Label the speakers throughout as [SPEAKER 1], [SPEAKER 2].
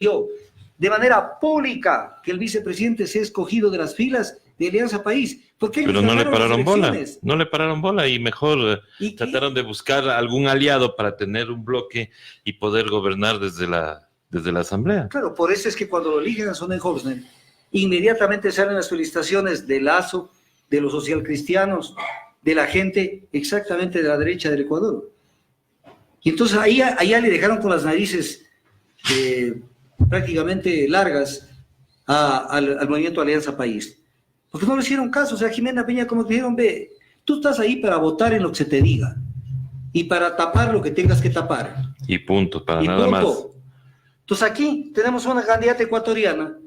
[SPEAKER 1] de manera pública que el vicepresidente sea escogido de las filas de Alianza País.
[SPEAKER 2] Pero no le pararon bola, no le pararon bola y mejor trataron de buscar algún aliado para tener un bloque y poder gobernar desde la asamblea.
[SPEAKER 1] Claro, por eso es que cuando lo eligen a Sonnenhorst, inmediatamente salen las felicitaciones de Lazo, de los socialcristianos, de la gente exactamente de la derecha del Ecuador. Y entonces allá le dejaron con las narices prácticamente largas al movimiento Alianza País. Porque no le hicieron caso. O sea, Jimena Peña como que dijeron, ve, tú estás ahí para votar en lo que se te diga y para tapar lo que tengas que tapar.
[SPEAKER 2] Y punto, para nada más.
[SPEAKER 1] Entonces aquí tenemos una candidata ecuatoriana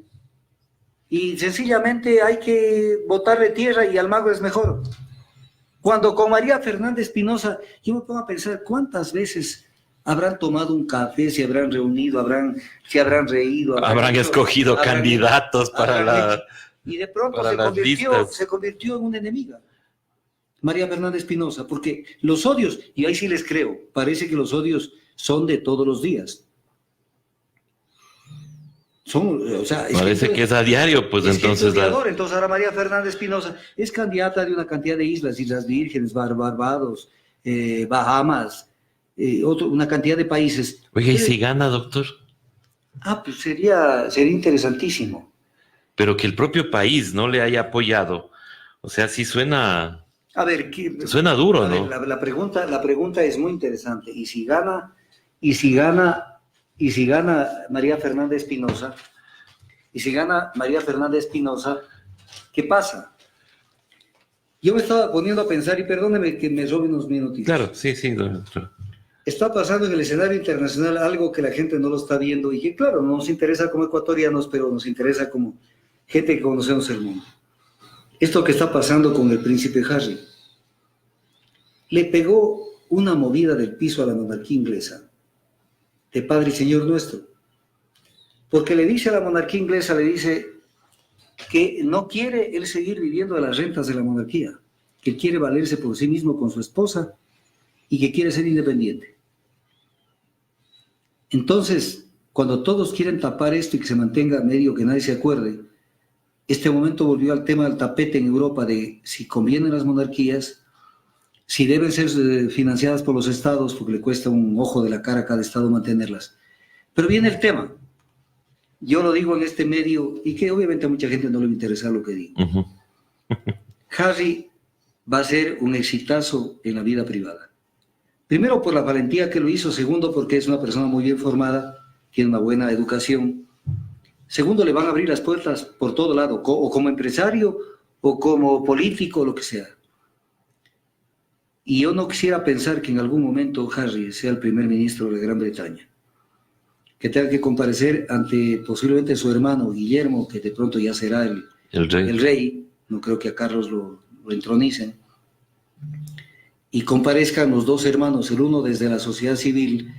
[SPEAKER 1] y sencillamente hay que botarle tierra y Almagro es mejor. Cuando con María Fernanda Espinosa, yo me pongo a pensar cuántas veces habrán tomado un café, se habrán reunido, se habrán reído.
[SPEAKER 2] Habrán escogido candidatos para
[SPEAKER 1] y de pronto se convirtió en una enemiga. María Fernanda Espinosa, porque los odios, y ahí sí les creo, parece que los odios son de todos los días.
[SPEAKER 2] Parece que es a diario, pues entonces.
[SPEAKER 1] Entonces ahora María Fernanda Espinosa es candidata de una cantidad de islas Vírgenes, Barbados, Bahamas, una cantidad de países.
[SPEAKER 2] Oiga, ¿y si gana, doctor?
[SPEAKER 1] Pues sería interesantísimo.
[SPEAKER 2] Pero que el propio país no le haya apoyado, o sea, sí suena.
[SPEAKER 1] A ver,
[SPEAKER 2] suena duro, ¿no?
[SPEAKER 1] La pregunta es muy interesante. ¿Y si gana María Fernanda Espinosa? ¿Qué pasa? Yo me estaba poniendo a pensar, y perdóneme que me robe unos minutitos.
[SPEAKER 2] Claro, sí, doctor.
[SPEAKER 1] Está pasando en el escenario internacional algo que la gente no lo está viendo y que, claro, no nos interesa como ecuatorianos, pero nos interesa como gente que conocemos el mundo. Esto que está pasando con el príncipe Harry. Le pegó una movida del piso a la monarquía inglesa, de Padre y Señor nuestro. Porque le dice a la monarquía inglesa, le dice que no quiere él seguir viviendo de las rentas de la monarquía, que quiere valerse por sí mismo con su esposa y que quiere ser independiente. Entonces, cuando todos quieren tapar esto y que se mantenga medio que nadie se acuerde, este momento volvió al tema del tapete en Europa de si convienen las monarquías, si deben ser financiadas por los estados, porque le cuesta un ojo de la cara a cada estado mantenerlas. Pero viene el tema. Yo lo digo en este medio, y que obviamente a mucha gente no le va a interesar lo que digo.
[SPEAKER 2] Uh-huh.
[SPEAKER 1] Harry va a ser un exitazo en la vida privada. Primero, por la valentía que lo hizo. Segundo, porque es una persona muy bien formada, tiene una buena educación. Segundo, le van a abrir las puertas por todo lado, o como empresario, o como político, lo que sea. Y yo no quisiera pensar que en algún momento Harry sea el primer ministro de Gran Bretaña, que tenga que comparecer ante posiblemente su hermano Guillermo, que de pronto ya será el rey. No creo que a Carlos lo entronicen, y comparezcan los dos hermanos, el uno desde la sociedad civil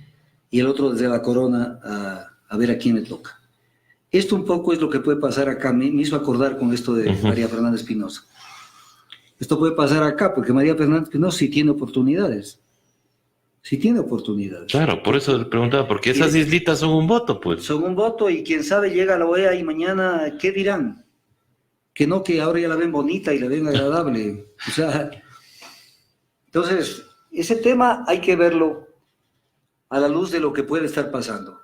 [SPEAKER 1] y el otro desde la corona, a ver a quién le toca. Esto un poco es lo que puede pasar acá. Me hizo acordar con esto de María Fernanda Espinosa. Esto puede pasar acá, porque María Fernanda Espinosa sí tiene oportunidades. Sí tiene oportunidades.
[SPEAKER 2] Claro, por eso le preguntaba, porque esas islitas son un voto, pues.
[SPEAKER 1] Son un voto, y quién sabe, llega a la OEA y mañana, ¿qué dirán? Que no, que ahora ya la ven bonita y la ven agradable. O sea, entonces, ese tema hay que verlo a la luz de lo que puede estar pasando.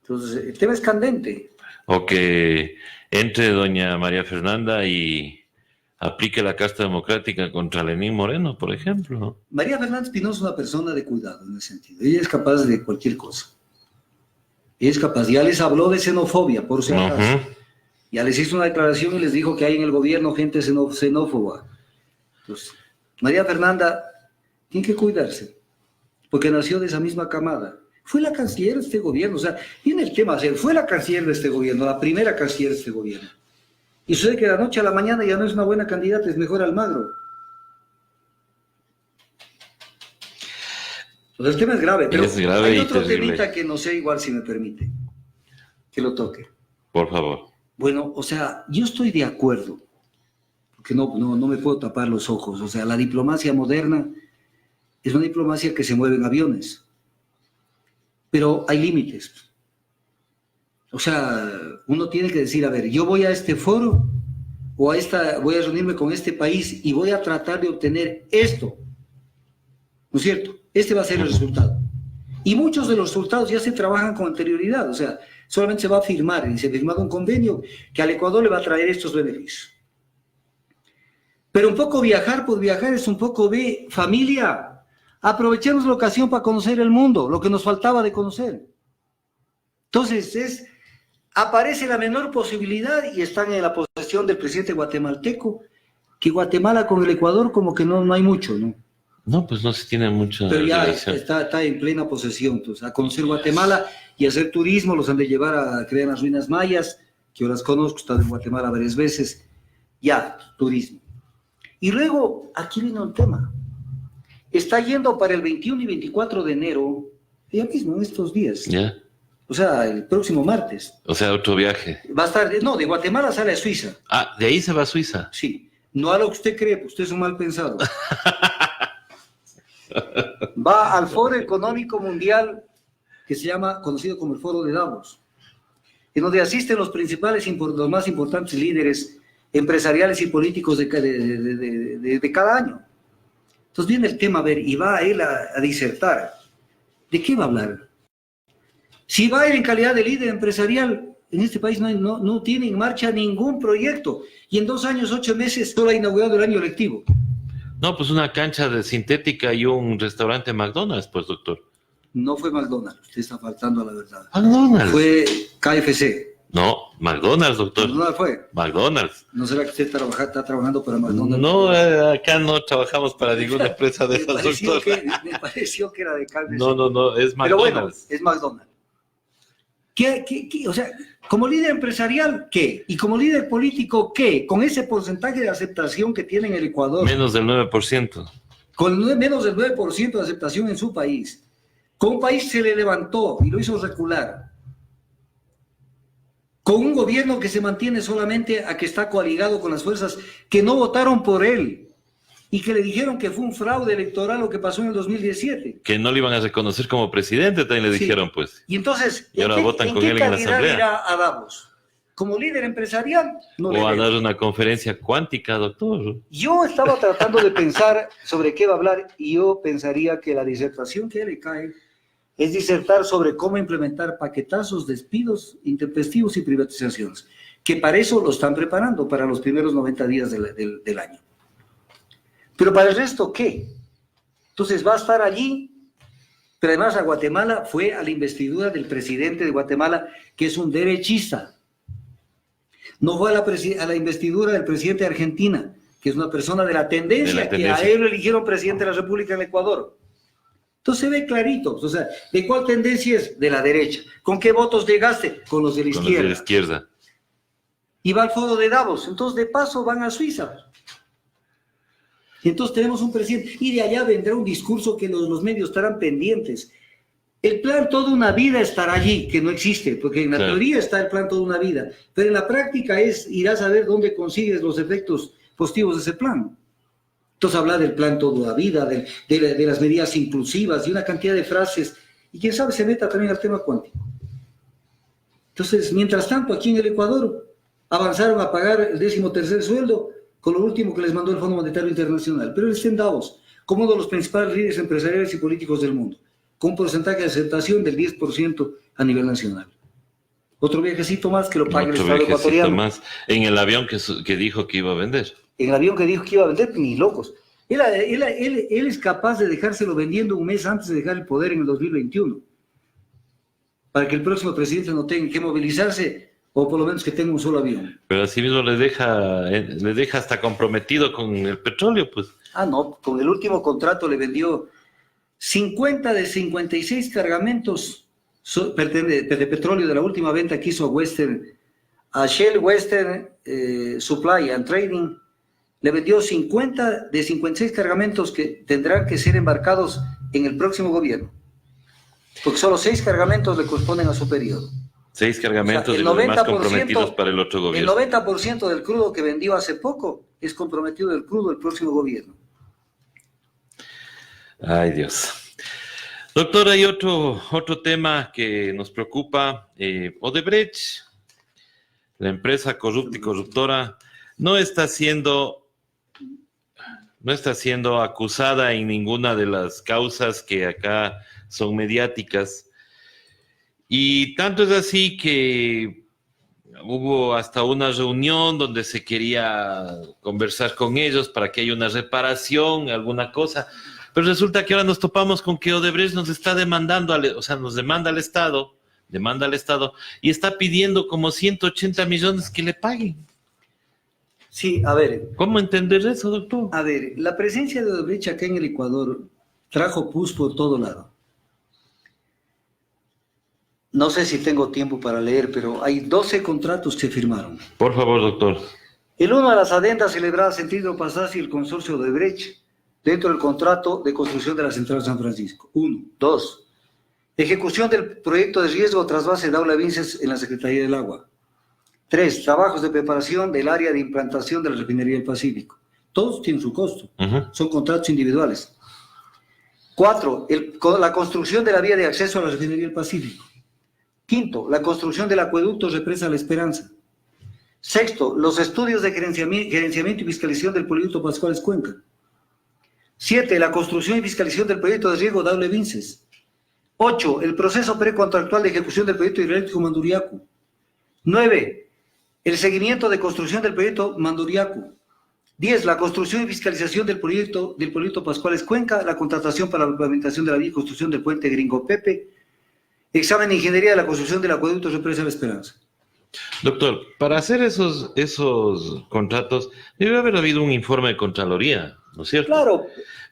[SPEAKER 1] Entonces, el tema es candente.
[SPEAKER 2] O que entre doña María Fernanda y aplique la casta democrática contra Lenín Moreno, por ejemplo.
[SPEAKER 1] María Fernanda Espinosa es una persona de cuidado en ese sentido. Ella es capaz de cualquier cosa. Ella es capaz. Ya les habló de xenofobia, por si acaso. Ya les hizo una declaración y les dijo que hay en el gobierno gente xenófoba. Entonces, María Fernanda tiene que cuidarse, porque nació de esa misma camada. Fue la canciller de este gobierno. O sea, viene el tema, fue la canciller de este gobierno, la primera canciller de este gobierno. Y sucede que de la noche a la mañana ya no es una buena candidata, es mejor Almagro. Entonces el tema es grave, pero
[SPEAKER 2] es grave. Hay
[SPEAKER 1] otro temita que no sé, igual si me permite, que lo toque.
[SPEAKER 2] Por favor.
[SPEAKER 1] Bueno, o sea, yo estoy de acuerdo, porque no me puedo tapar los ojos. O sea, la diplomacia moderna es una diplomacia que se mueve en aviones, pero hay límites. O sea, uno tiene que decir, a ver, yo voy a este foro o voy a reunirme con este país y voy a tratar de obtener esto. ¿No es cierto? Este va a ser el resultado. Y muchos de los resultados ya se trabajan con anterioridad. O sea, solamente se va a firmar y se ha firmado un convenio que al Ecuador le va a traer estos beneficios. Pero un poco viajar por viajar es un poco de familia. Aprovechemos la ocasión para conocer el mundo, lo que nos faltaba de conocer. Entonces, aparece la menor posibilidad y están en la posesión del presidente guatemalteco, que Guatemala con el Ecuador como que no hay mucho, ¿no?
[SPEAKER 2] No, pues no se tiene mucha
[SPEAKER 1] pero ya
[SPEAKER 2] relación.
[SPEAKER 1] Está en plena posesión. Entonces, a conocer Guatemala y hacer turismo, los han de llevar a que vean las ruinas mayas, que yo las conozco, he estado en Guatemala varias veces, ya, turismo. Y luego, aquí viene un tema. Está yendo para el 21 y 24 de enero, ya mismo, en estos días.
[SPEAKER 2] Ya.
[SPEAKER 1] O sea, el próximo martes.
[SPEAKER 2] O sea, otro viaje.
[SPEAKER 1] Va a estar, no, de Guatemala sale a Suiza.
[SPEAKER 2] Ah, de ahí se va a Suiza.
[SPEAKER 1] Sí, no a lo que usted cree, pues usted es un mal pensado. Va al Foro Económico Mundial que se llama, conocido como el Foro de Davos, en donde asisten los más importantes líderes empresariales y políticos de cada año. Entonces viene el tema, a ver, y va él a disertar. ¿De qué va a hablar? Si va a ir en calidad de líder empresarial, en este país no tiene en marcha ningún proyecto, y en 2 años, 8 meses, solo ha inaugurado el año lectivo.
[SPEAKER 2] No, pues una cancha de sintética y un restaurante McDonald's, pues, doctor.
[SPEAKER 1] No fue McDonald's, usted está faltando a la verdad.
[SPEAKER 2] McDonald's.
[SPEAKER 1] Fue KFC.
[SPEAKER 2] No, McDonald's, doctor.
[SPEAKER 1] ¿McDonald's fue?
[SPEAKER 2] McDonald's.
[SPEAKER 1] ¿No será que usted está trabajando para McDonald's?
[SPEAKER 2] No, acá no trabajamos para ninguna empresa de esas, doctor.
[SPEAKER 1] Me pareció que era de KFC.
[SPEAKER 2] No, es McDonald's.
[SPEAKER 1] Pero bueno, es McDonald's. O sea, como líder empresarial, ¿qué? Y como líder político, ¿qué? Con ese porcentaje de aceptación que tiene en el Ecuador.
[SPEAKER 2] Menos del 9%.
[SPEAKER 1] Con menos del 9% de aceptación en su país. Con un país se le levantó y lo hizo recular. Con un gobierno que se mantiene solamente a que está coaligado con las fuerzas que no votaron por él y que le dijeron que fue un fraude electoral lo que pasó en el 2017.
[SPEAKER 2] Que no le iban a reconocer como presidente, también le dijeron, pues.
[SPEAKER 1] Y entonces,
[SPEAKER 2] y ahora votan con él en la asamblea.
[SPEAKER 1] Irá a Davos? ¿Como líder empresarial? No
[SPEAKER 2] o a dar una conferencia cuántica, doctor.
[SPEAKER 1] Yo estaba tratando de pensar sobre qué va a hablar y yo pensaría que la disertación que le cae es disertar sobre cómo implementar paquetazos, despidos intempestivos y privatizaciones, que para eso lo están preparando, para los primeros 90 días del año. Pero para el resto, ¿qué? Entonces va a estar allí, pero además a Guatemala fue a la investidura del presidente de Guatemala, que es un derechista. No fue a la investidura del presidente de Argentina, que es una persona de la tendencia, que a él lo eligieron presidente de la República en Ecuador. Entonces se ve clarito, o sea, ¿de cuál tendencia es? De la derecha. ¿Con qué votos llegaste? Con los de la izquierda.
[SPEAKER 2] Los de la izquierda.
[SPEAKER 1] Y va al foro de Davos, entonces de paso van a Suiza. Y entonces tenemos un presidente, y de allá vendrá un discurso que los medios estarán pendientes. El plan toda una vida estará allí, que no existe, porque en la teoría está el plan toda una vida, pero en la práctica irás a ver dónde consigues los efectos positivos de ese plan. Entonces habla del plan toda la vida, de las medidas inclusivas, de una cantidad de frases, y quién sabe se meta también al tema cuántico. Entonces, mientras tanto, aquí en el Ecuador avanzaron a pagar el 13º sueldo con lo último que les mandó el Fondo Monetario Internacional, pero él está en Davos, como uno de los principales líderes empresariales y políticos del mundo, con un porcentaje de aceptación del 10% a nivel nacional. Otro viajecito más que lo pague el Estado ecuatoriano.
[SPEAKER 2] Más en el avión que dijo que iba a vender.
[SPEAKER 1] En el avión que dijo que iba a vender, ni locos. Él es capaz de dejárselo vendiendo un mes antes de dejar el poder en el 2021, para que el próximo presidente no tenga que movilizarse, o por lo menos que tenga un solo avión.
[SPEAKER 2] Pero así mismo le deja hasta comprometido con el petróleo, pues. Ah,
[SPEAKER 1] no, con el último contrato le vendió 50 de 56 cargamentos de petróleo de la última venta que hizo a Shell Western Supply and Trading. Le vendió 50 de 56 cargamentos que tendrán que ser embarcados en el próximo gobierno, porque solo 6 cargamentos le corresponden a su periodo.
[SPEAKER 2] 6 cargamentos, o sea, y los demás comprometidos para el otro gobierno.
[SPEAKER 1] El 90% del crudo que vendió hace poco es comprometido del crudo del próximo gobierno.
[SPEAKER 2] Ay, Dios. Doctor, hay otro tema que nos preocupa. Odebrecht, la empresa corrupta y corruptora, no está siendo acusada en ninguna de las causas que acá son mediáticas. Y tanto es así que hubo hasta una reunión donde se quería conversar con ellos para que haya una reparación, alguna cosa. Pero resulta que ahora nos topamos con que Odebrecht nos está demandando, nos demanda al Estado, y está pidiendo como 180 millones que le paguen.
[SPEAKER 1] Sí, a ver.
[SPEAKER 2] ¿Cómo entender eso, doctor?
[SPEAKER 1] A ver, la presencia de Odebrecht acá en el Ecuador trajo pus por todo lado. No sé si tengo tiempo para leer, pero hay 12 contratos que firmaron.
[SPEAKER 2] Por favor, doctor.
[SPEAKER 1] El uno a las adendas celebradas en Hidropastasa y el consorcio Odebrecht dentro del contrato de construcción de la Central San Francisco. 1. 2. Ejecución del proyecto de riesgo trasvase Daula Vinces en la Secretaría del Agua. 3. Trabajos de preparación del área de implantación de la refinería del Pacífico. Todos tienen su costo. Son contratos individuales. 4. La construcción de la vía de acceso a la refinería del Pacífico. 5. La construcción del acueducto Represa La Esperanza. 6. Los estudios de gerenciamiento y fiscalización del poliducto Pascuales Cuenca. 7. La construcción y fiscalización del proyecto de riego Daule Vinces. 8. El proceso precontractual de ejecución del proyecto hidroeléctrico Manduriacu. 9. El seguimiento de construcción del proyecto Manduriacu. 10. La construcción y fiscalización del proyecto Pascuales Cuenca, la contratación para la implementación de la vía y construcción del puente Gringo Pepe, examen de ingeniería de la construcción del acueducto Represa La Esperanza.
[SPEAKER 2] Doctor, para hacer esos contratos debe haber habido un informe de Contraloría, ¿no es cierto?
[SPEAKER 1] Claro.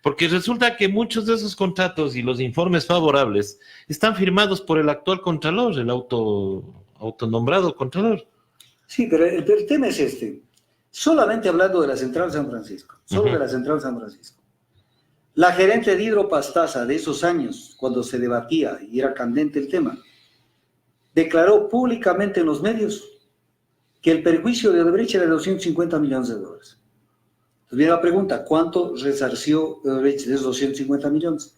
[SPEAKER 2] Porque resulta que muchos de esos contratos y los informes favorables están firmados por el actual Contralor, el autonombrado Contralor.
[SPEAKER 1] Sí, pero el tema es este. Solamente hablando de la Central San Francisco, solo de la Central San Francisco. La gerente de Hidropastasa de esos años, cuando se debatía y era candente el tema, declaró públicamente en los medios que el perjuicio de Odebrecht era de $250 millones. Entonces viene la pregunta, ¿cuánto resarció Odebrecht de esos 250 millones?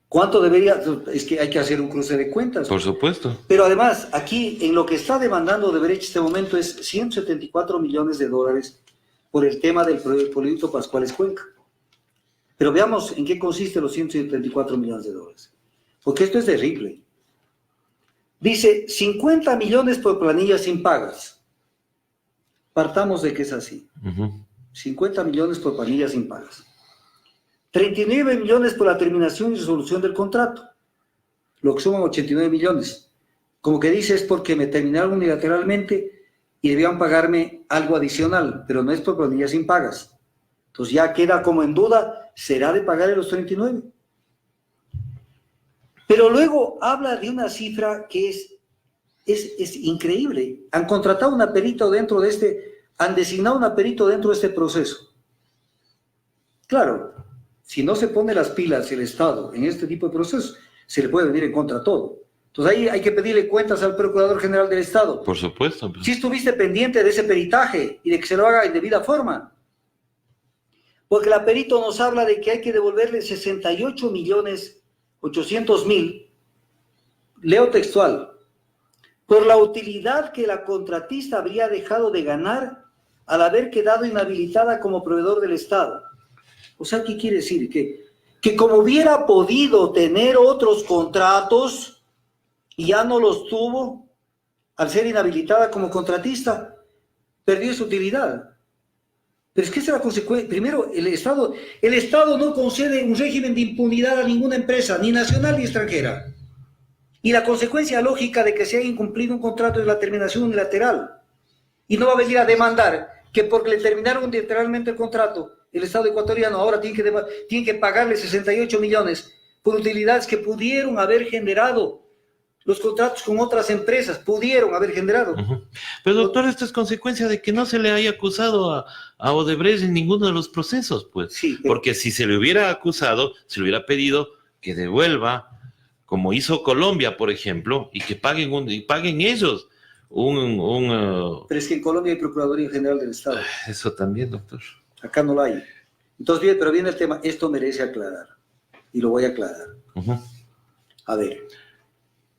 [SPEAKER 1] ¿Cuánto debería? Es que hay que hacer un cruce de cuentas.
[SPEAKER 2] Por supuesto.
[SPEAKER 1] Pero además, aquí en lo que está demandando Odebrecht en este momento es $174 millones por el tema del poliducto Pascuales Cuenca. Pero veamos en qué consiste los $174 millones. Porque esto es terrible. Dice 50 millones por planillas impagas. Partamos de que es así. 50 millones por planillas impagas. 39 millones por la terminación y resolución del contrato. Lo que suman 89 millones. Como que dice es porque me terminaron unilateralmente y debían pagarme algo adicional, pero no es por planillas impagas. Entonces ya queda como en duda, ¿será de pagarle los 39? Pero luego habla de una cifra que es increíble. Han contratado una perita han designado una perito dentro de este proceso. Claro, si no se pone las pilas el Estado en este tipo de procesos, se le puede venir en contra todo. Entonces ahí hay que pedirle cuentas al Procurador General del Estado.
[SPEAKER 2] Por supuesto.
[SPEAKER 1] Si estuviste pendiente de ese peritaje y de que se lo haga en debida forma. Porque la perito nos habla de que hay que devolverle 68.800.000, leo textual, por la utilidad que la contratista habría dejado de ganar al haber quedado inhabilitada como proveedor del Estado. O sea, ¿qué quiere decir? Que como hubiera podido tener otros contratos y ya no los tuvo, al ser inhabilitada como contratista, perdió su utilidad. Pero es que esa es la consecuencia. Primero, el Estado no concede un régimen de impunidad a ninguna empresa, ni nacional ni extranjera. Y la consecuencia lógica de que se haya incumplido un contrato es la terminación unilateral. Y no va a venir a demandar que porque le terminaron unilateralmente el contrato, el Estado ecuatoriano ahora tiene que pagarle 68 millones por utilidades que pudieron haber generado los contratos con otras empresas, pudieron haber generado.
[SPEAKER 2] Pero doctor, esto es consecuencia de que no se le haya acusado a Odebrecht en ninguno de los procesos, pues.
[SPEAKER 1] Sí,
[SPEAKER 2] porque si se le hubiera acusado, se le hubiera pedido que devuelva, como hizo Colombia, por ejemplo, y que paguen ellos Pero
[SPEAKER 1] es que en Colombia hay Procuraduría General del Estado.
[SPEAKER 2] Eso también, doctor.
[SPEAKER 1] Acá no la hay. Entonces, pero viene el tema, esto merece aclarar. y lo voy a aclarar. A ver,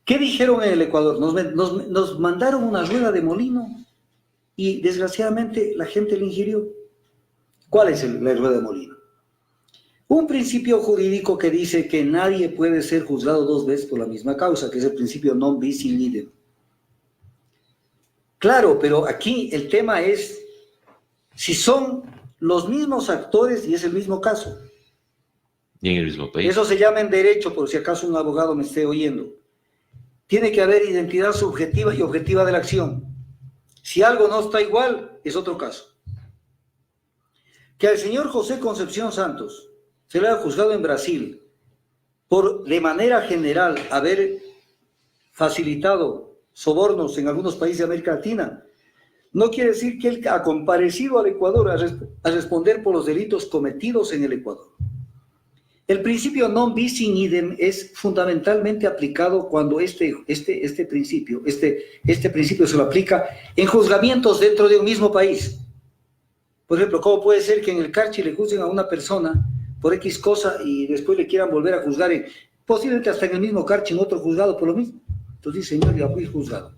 [SPEAKER 1] ¿qué dijeron en el Ecuador? Nos mandaron una rueda de molino y desgraciadamente la gente la ingirió. ¿Cuál es la rueda de molino? Un principio jurídico que dice que nadie puede ser juzgado dos veces por la misma causa, que es el principio non bis in idem. Claro, pero aquí el tema es si son los mismos actores y es el mismo caso.
[SPEAKER 2] Y en el mismo país.
[SPEAKER 1] Eso se llama en derecho, por si acaso un abogado me esté oyendo. Tiene que haber identidad subjetiva y objetiva de la acción. Si algo no está igual, es otro caso. Que al señor José Concepción Santos se le ha juzgado en Brasil por, de manera general, haber facilitado sobornos en algunos países de América Latina, no quiere decir que él ha comparecido al Ecuador a responder por los delitos cometidos en el Ecuador. El principio non bis in idem es fundamentalmente aplicado cuando este principio se lo aplica en juzgamientos dentro de un mismo país. Por ejemplo, ¿cómo puede ser que en el Carchi le juzguen a una persona por X cosa y después le quieran volver a juzgar, posiblemente hasta en el mismo Carchi, en otro juzgado por lo mismo? Entonces, señor, ya fui juzgado.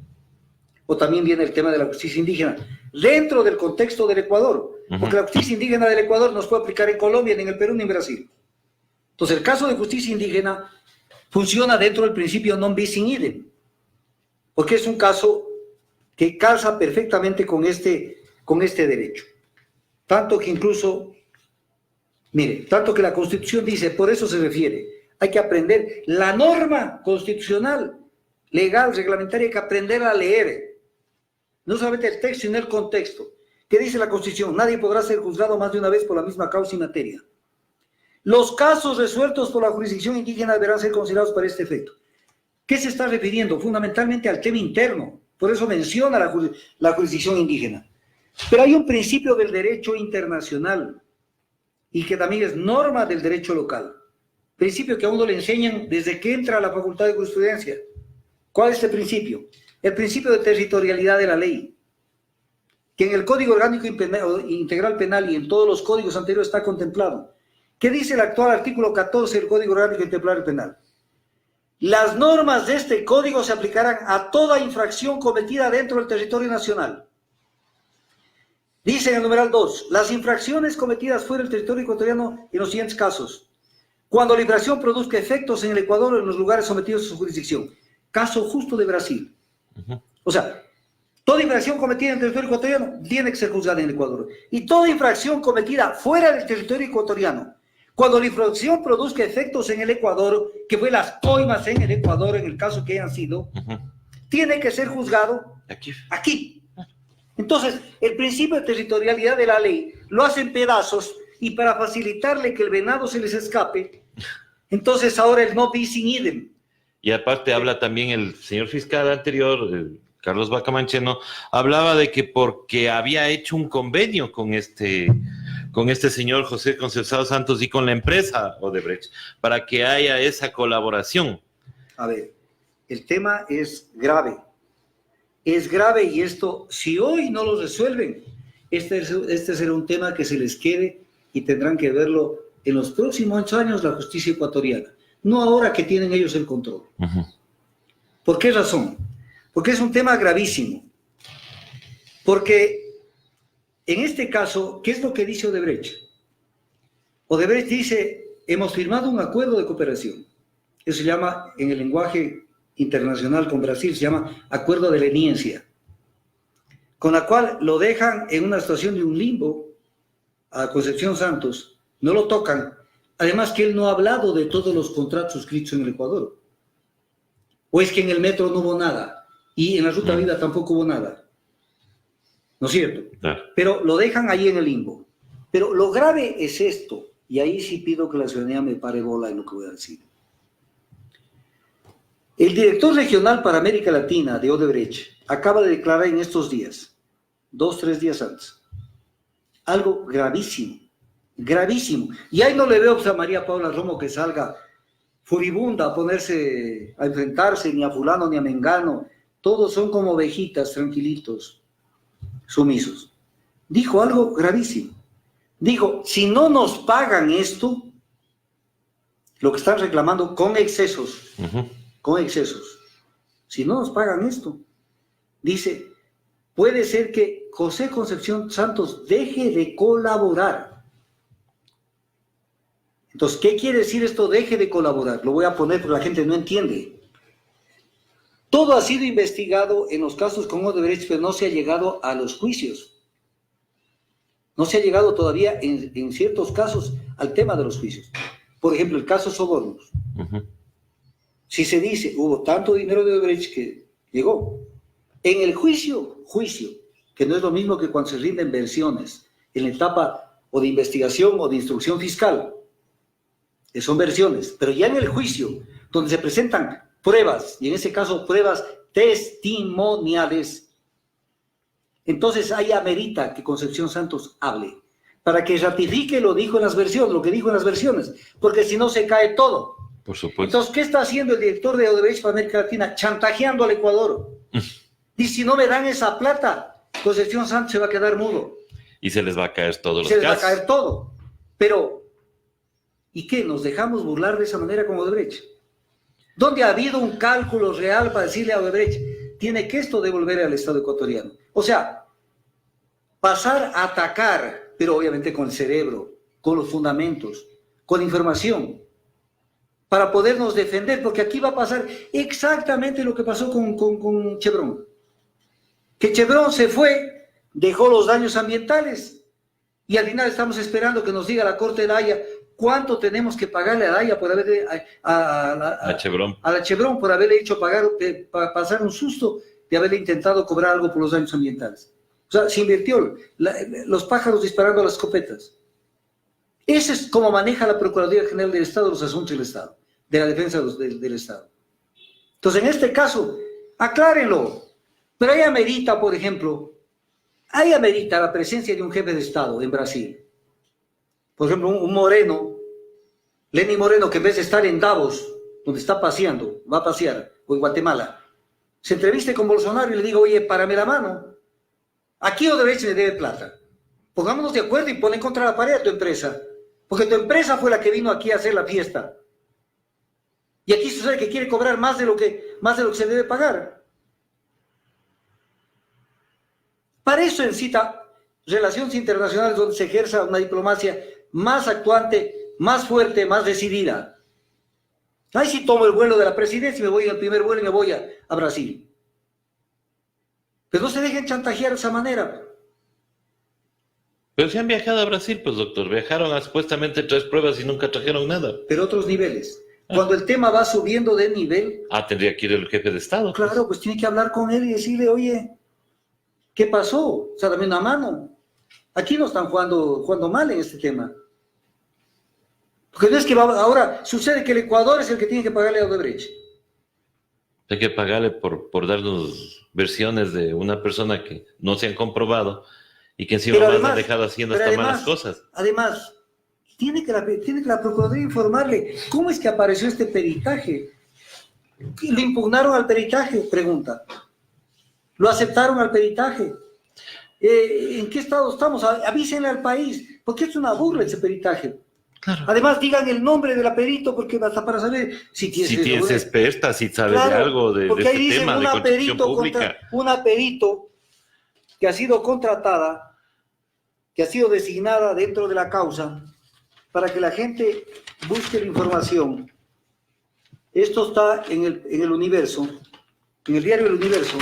[SPEAKER 1] O también viene el tema de la justicia indígena, dentro del contexto del Ecuador, porque la justicia indígena del Ecuador no se puede aplicar en Colombia, ni en el Perú, ni en Brasil. Entonces, el caso de justicia indígena funciona dentro del principio non bis in idem, porque es un caso que calza perfectamente con este derecho. Tanto que incluso, mire, tanto que la Constitución dice, por eso se refiere, hay que aprender la norma constitucional, legal, reglamentaria, hay que aprender a leer. No solamente el texto, sino el contexto. ¿Qué dice la Constitución? Nadie podrá ser juzgado más de una vez por la misma causa y materia. Los casos resueltos por la jurisdicción indígena deberán ser considerados para este efecto. ¿Qué se está refiriendo? Fundamentalmente al tema interno. Por eso menciona la jurisdicción indígena. Pero hay un principio del derecho internacional y que también es norma del derecho local. Principio que a uno le enseñan desde que entra a la Facultad de Jurisprudencia. ¿Cuál es este principio? El principio de territorialidad de la ley, que en el Código Orgánico Integral Penal y en todos los códigos anteriores está contemplado. ¿Qué dice el actual artículo 14 del Código Orgánico Integral Penal? Las normas de este código se aplicarán a toda infracción cometida dentro del territorio nacional. Dice en el numeral 2, las infracciones cometidas fuera del territorio ecuatoriano en los siguientes casos. Cuando la infracción produzca efectos en el Ecuador o en los lugares sometidos a su jurisdicción. Caso justo de Brasil. O sea, toda infracción cometida en el territorio ecuatoriano tiene que ser juzgada en el Ecuador. Y toda infracción cometida fuera del territorio ecuatoriano, cuando la infracción produzca efectos en el Ecuador, que fue las coimas en el Ecuador, en el caso que hayan sido, tiene que ser juzgado aquí. Entonces, el principio de territorialidad de la ley lo hacen pedazos y para facilitarle que el venado se les escape, entonces ahora el no bis in idem.
[SPEAKER 2] Y aparte habla también el señor fiscal anterior, Carlos Bacamancheno, hablaba de que porque había hecho un convenio con este señor José Concepción Santos y con la empresa Odebrecht, para que haya esa colaboración.
[SPEAKER 1] A ver, el tema es grave. Es grave y esto, si hoy no lo resuelven, este será un tema que se les quede y tendrán que verlo en los próximos 8 años la justicia ecuatoriana. No ahora que tienen ellos el control. ¿Por qué razón? Porque es un tema gravísimo. Porque en este caso, ¿qué es lo que dice Odebrecht? Odebrecht dice, hemos firmado un acuerdo de cooperación. Eso se llama, en el lenguaje internacional con Brasil, se llama acuerdo de leniencia, con la cual lo dejan en una situación de un limbo a Concepción Santos, no lo tocan. Además que él no ha hablado de todos los contratos suscritos en el Ecuador. O es que en el metro no hubo nada y en la Ruta Viva tampoco hubo nada. ¿No es cierto? Pero lo dejan ahí en el limbo. Pero lo grave es esto, y ahí sí pido que la ciudadanía me pare bola en lo que voy a decir. El director regional para América Latina de Odebrecht acaba de declarar en estos días, 2-3 días antes, algo gravísimo. Gravísimo. Y ahí no le veo a María Paula Romo que salga furibunda a ponerse a enfrentarse ni a fulano ni a mengano. Todos son como ovejitas, tranquilitos, sumisos. Dijo algo gravísimo. Dijo, si no nos pagan esto, lo que están reclamando con excesos, con excesos. Si no nos pagan esto, dice, puede ser que José Concepción Santos deje de colaborar. Entonces, ¿qué quiere decir esto, deje de colaborar? Lo voy a poner porque la gente no entiende. Todo ha sido investigado en los casos con Odebrecht, pero no se ha llegado a los juicios. No se ha llegado todavía, en ciertos casos, al tema de los juicios. Por ejemplo, el caso Sobornos. Si se dice, hubo tanto dinero de Odebrecht que llegó. En el juicio, que no es lo mismo que cuando se rinden versiones, en la etapa o de investigación o de instrucción fiscal, que son versiones, pero ya en el juicio, donde se presentan pruebas, y en ese caso pruebas testimoniales, entonces ahí amerita que Concepción Santos hable, para que ratifique lo que dijo en las versiones, porque si no se cae todo.
[SPEAKER 2] Por supuesto.
[SPEAKER 1] Entonces, ¿qué está haciendo el director de Odebrecht para América Latina? Chantajeando al Ecuador. Y si no me dan esa plata, Concepción Santos se va a quedar mudo.
[SPEAKER 2] Y se les va a caer todos los casos.
[SPEAKER 1] Se les va a caer todo. Pero, ¿y qué? ¿Nos dejamos burlar de esa manera con Odebrecht? ¿Dónde ha habido un cálculo real para decirle a Odebrecht, tiene que esto devolver al Estado ecuatoriano? O sea, pasar a atacar, pero obviamente con el cerebro, con los fundamentos, con información, para podernos defender, porque aquí va a pasar exactamente lo que pasó con Chevron. Que Chevron se fue, dejó los daños ambientales, y al final estamos esperando que nos diga la Corte de la Haya cuánto tenemos que pagarle a la Haya por haberle a la Chevron por haberle hecho pasar un susto de haberle intentado cobrar algo por los daños ambientales. O sea, se invirtió los pájaros disparando a las escopetas. Ese es como maneja la Procuraduría General del Estado los asuntos del Estado, de la defensa del Estado. Entonces, en este caso, aclárenlo. Pero ahí amerita, por ejemplo, la presencia de un jefe de Estado en Brasil. Por ejemplo, un Moreno, Lenín Moreno, que en vez de estar en Davos, donde está paseando, va a pasear, o en Guatemala, se entreviste con Bolsonaro y le diga, oye, párame la mano. Aquí Odebrecht le debe plata. Pongámonos de acuerdo y ponen contra la pared a tu empresa. Porque tu empresa fue la que vino aquí a hacer la fiesta. Y aquí sucede que quiere cobrar más de lo que se debe pagar. Para eso necesita relaciones internacionales donde se ejerza una diplomacia más actuante, más fuerte, más decidida. Ahí sí tomo el vuelo de la presidencia y me voy al primer vuelo y me voy a Brasil. Pero no se dejen chantajear de esa manera.
[SPEAKER 2] Pero si han viajado a Brasil, pues doctor, viajaron a supuestamente 3 pruebas y nunca trajeron nada.
[SPEAKER 1] Pero otros niveles. Cuando el tema va subiendo de nivel...
[SPEAKER 2] tendría que ir el jefe de Estado.
[SPEAKER 1] Claro, pues tiene que hablar con él y decirle, oye, ¿qué pasó? O sea, dame una mano. Aquí no están jugando mal en este tema. Porque no es que ahora sucede que el Ecuador es el que tiene que pagarle a Odebrecht.
[SPEAKER 2] Hay que pagarle por darnos versiones de una persona que no se han comprobado y que encima más ha dejado haciendo hasta malas cosas.
[SPEAKER 1] Además, tiene que la Procuraduría informarle cómo es que apareció este peritaje. ¿Le impugnaron al peritaje? Pregunta. ¿Lo aceptaron al peritaje? ¿En qué estado estamos? Avísenle al país, porque es una burla ese peritaje. Claro. Además, digan el nombre del perito, porque hasta para saber si
[SPEAKER 2] tienes experta, si sabes de algo de este tema de construcción pública.
[SPEAKER 1] Una perito que ha sido contratada, que ha sido designada dentro de la causa, para que la gente busque la información. Esto está en el Universo, en el diario El Universo,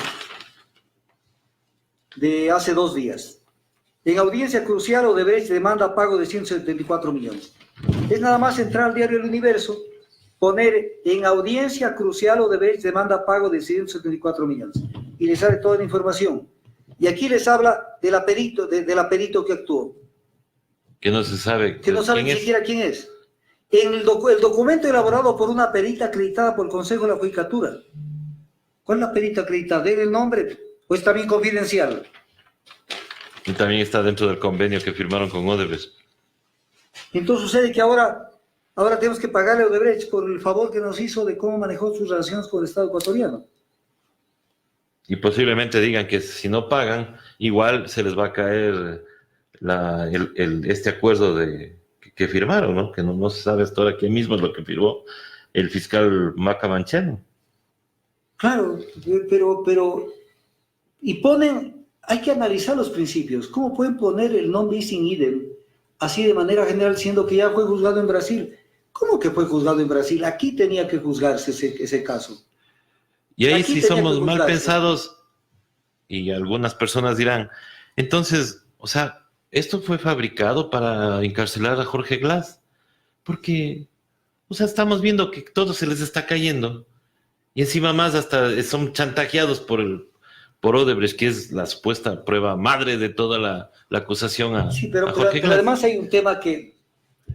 [SPEAKER 1] de hace 2 días. En audiencia crucial, Odebrecht demanda pago de 174 millones. Es nada más entrar al diario El Universo, poner en audiencia crucial, Odebrecht demanda pago de 174 millones. Y les sale toda la información. Y aquí les habla de la perito que actuó.
[SPEAKER 2] Que no se sabe.
[SPEAKER 1] Que no sabe ni siquiera quién es. En el documento elaborado por una perita acreditada por el Consejo de la Judicatura. ¿Cuál es la perita acreditada? ¿Den el nombre? ¿O es también confidencial?
[SPEAKER 2] Y también está dentro del convenio que firmaron con Odebrecht.
[SPEAKER 1] Entonces sucede que ahora tenemos que pagarle a Odebrecht por el favor que nos hizo de cómo manejó sus relaciones con el Estado ecuatoriano.
[SPEAKER 2] Y posiblemente digan que si no pagan, igual se les va a caer este acuerdo que firmaron, ¿no? Que no se sabe hasta ahora quién mismo es lo que firmó el fiscal Maca Mancheno.
[SPEAKER 1] Claro, y hay que analizar los principios. ¿Cómo pueden poner el non bis in idem así de manera general, siendo que ya fue juzgado en Brasil? ¿Cómo que fue juzgado en Brasil? Aquí tenía que juzgarse ese caso.
[SPEAKER 2] Y ahí sí somos mal pensados, y algunas personas dirán, entonces, o sea, esto fue fabricado para encarcelar a Jorge Glass, porque, o sea, estamos viendo que todo se les está cayendo, y encima más hasta son chantajeados por Odebrecht, que es la supuesta prueba madre de toda la acusación a Jorge Glass.
[SPEAKER 1] Pero además hay un tema que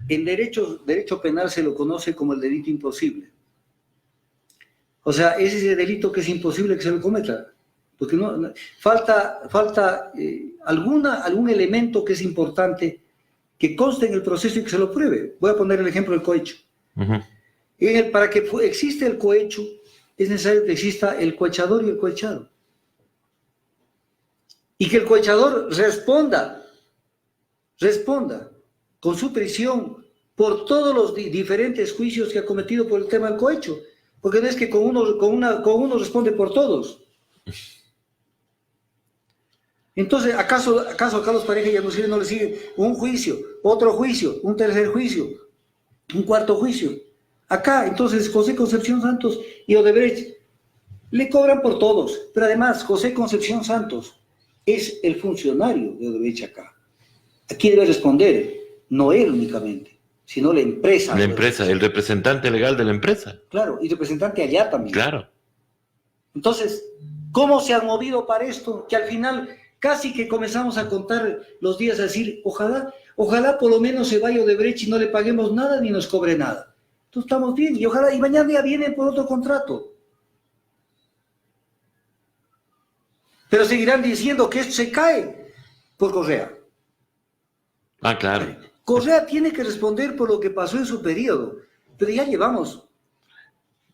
[SPEAKER 1] en derecho penal se lo conoce como el delito imposible. O sea, es ese delito que es imposible que se lo cometa, porque falta algún elemento que es importante que conste en el proceso y que se lo pruebe. Voy a poner el ejemplo del cohecho. Uh-huh. Para que exista el cohecho, es necesario que exista el cohechador y el cohechado. Y que el cohechador responda con su prisión por todos los diferentes juicios que ha cometido por el tema del cohecho. Porque no es que con uno responde por todos. Entonces, ¿acaso a Carlos Pareja ya no le sigue un juicio, otro juicio, un tercer juicio, un cuarto juicio? Acá, entonces, José Concepción Santos y Odebrecht le cobran por todos. Pero además, José Concepción Santos es el funcionario de Odebrecht acá. Aquí debe responder, no él únicamente, sino la empresa.
[SPEAKER 2] La empresa, el representante legal de la empresa.
[SPEAKER 1] Claro, y representante allá también.
[SPEAKER 2] Claro.
[SPEAKER 1] Entonces, ¿cómo se han movido para esto? Que al final casi que comenzamos a contar los días a decir, ojalá por lo menos se vaya Odebrecht y no le paguemos nada ni nos cobre nada. Entonces estamos bien, y ojalá, y mañana ya vienen por otro contrato. Pero seguirán diciendo que esto se cae por Correa.
[SPEAKER 2] Ah, claro.
[SPEAKER 1] Correa tiene que responder por lo que pasó en su periodo, pero ya llevamos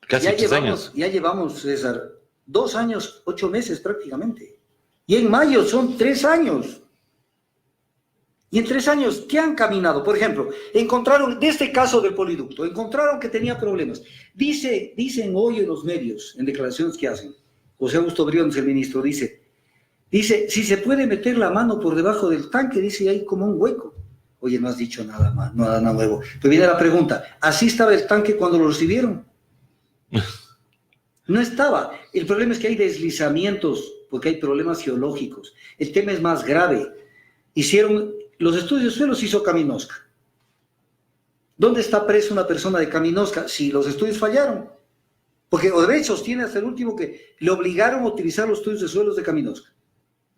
[SPEAKER 2] casi 3 años.
[SPEAKER 1] Ya llevamos, César, 2 años, 8 meses prácticamente. Y en mayo son 3 años. Y en 3 años, ¿qué han caminado? Por ejemplo, encontraron, de este caso del poliducto, encontraron que tenía problemas. Dicen hoy en los medios, en declaraciones que hacen, José Augusto Briones, el ministro, dice, si se puede meter la mano por debajo del tanque, dice, hay como un hueco. Oye, no has dicho nada más, nada nuevo. Pero viene la pregunta, ¿así estaba el tanque cuando lo recibieron? No estaba. El problema es que hay deslizamientos, porque hay problemas geológicos. El tema es más grave. Los estudios de suelos hizo Kaminowska. ¿Dónde está presa una persona de Kaminowska si los estudios fallaron? Porque Odebrecht sostiene hasta el último que le obligaron a utilizar los estudios de suelos de Kaminowska.